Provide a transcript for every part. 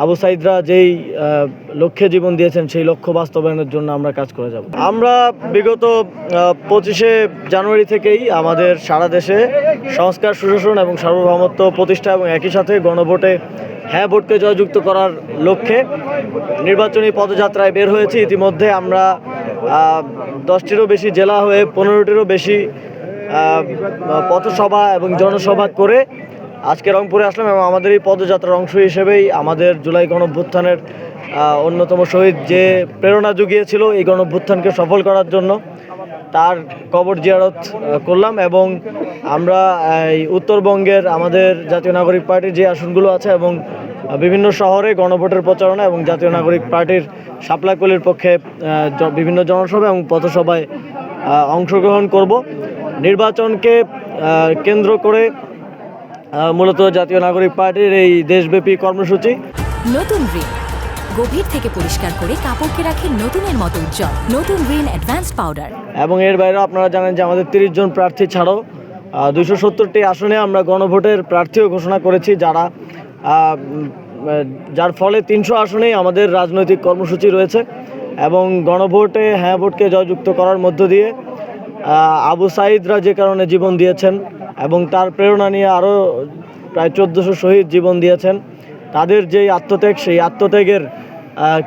আবু সাইদরা যেই লক্ষ্যে জীবন দিয়েছেন সেই লক্ষ্য বাস্তবায়নের জন্য আমরা কাজ করে যাব। আমরা বিগত 25শে জানুয়ারি থেকেই আমাদের সারা দেশে সংস্কার, সুশাসন এবং সার্বভৌমত্ব প্রতিষ্ঠা এবং একই সাথে গণভোটে হ্যাঁ ভোটকে জয়যুক্ত করার লক্ষ্যে নির্বাচনী পদযাত্রায় বের হয়েছি। ইতিমধ্যে আমরা 10টিরও বেশি জেলা হয়ে 15টিরও বেশি পথসভা এবং জনসভা করে আজকে রংপুরে আসলাম এবং আমাদের এই পদযাত্রার অংশ হিসেবেই আমাদের জুলাই গণঅভ্যুত্থানের অন্যতম শহীদ যে প্রেরণা জুগিয়েছিল এই গণঅভ্যুত্থানকে সফল করার জন্য তার কবর জিয়ারত করলাম। এবং আমরা এই উত্তরবঙ্গের আমাদের জাতীয় নাগরিক পার্টির যে আসনগুলো আছে এবং বিভিন্ন শহরে গণভোটের প্রচারণা এবং জাতীয় নাগরিক পার্টির শাপলাকলির পক্ষে বিভিন্ন জনসভা এবং পথসভায় অংশগ্রহণ করব। নির্বাচনকে কেন্দ্র করে মূলত জাতীয় নাগরিক পার্টির এই দেশব্যাপী কর্মসূচি। নতুন রিন গভীর থেকে পরিষ্কার করে কাপড়কে রাখে নতুনের মতো উজ্জ্বল। নতুন রিন অ্যাডভান্সড পাউডার। এবং এর বাইরেও আপনারা জানেন যে আমাদের 30 জন প্রার্থী ছাড়াও 270টি আসনে আমরা গণভোটের প্রার্থীও ঘোষণা করেছি, যার ফলে 300 আসনেই আমাদের রাজনৈতিক কর্মসূচি রয়েছে। এবং গণভোটে হ্যাঁ ভোটকে জয়যুক্ত করার মধ্য দিয়ে আবু সাইদরা যে কারণে জীবন দিয়েছেন এবং তার প্রেরণা নিয়ে আরও প্রায় 1400 শহীদ জীবন দিয়েছেন, তাদের যেই আত্মত্যাগ সেই আত্মত্যাগের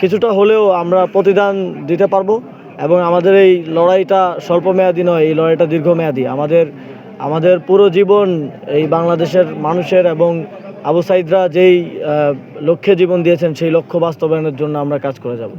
কিছুটা হলেও আমরা প্রতিদান দিতে পারবো। এবং আমাদের এই লড়াইটা স্বল্পমেয়াদী নয়, এই লড়াইটা দীর্ঘমেয়াদী। আমাদের পুরো জীবন এই বাংলাদেশের মানুষের এবং আবু সাইদরা যেই লক্ষ্যে জীবন দিয়েছেন সেই লক্ষ্য বাস্তবায়নের জন্য আমরা কাজ করে যাব।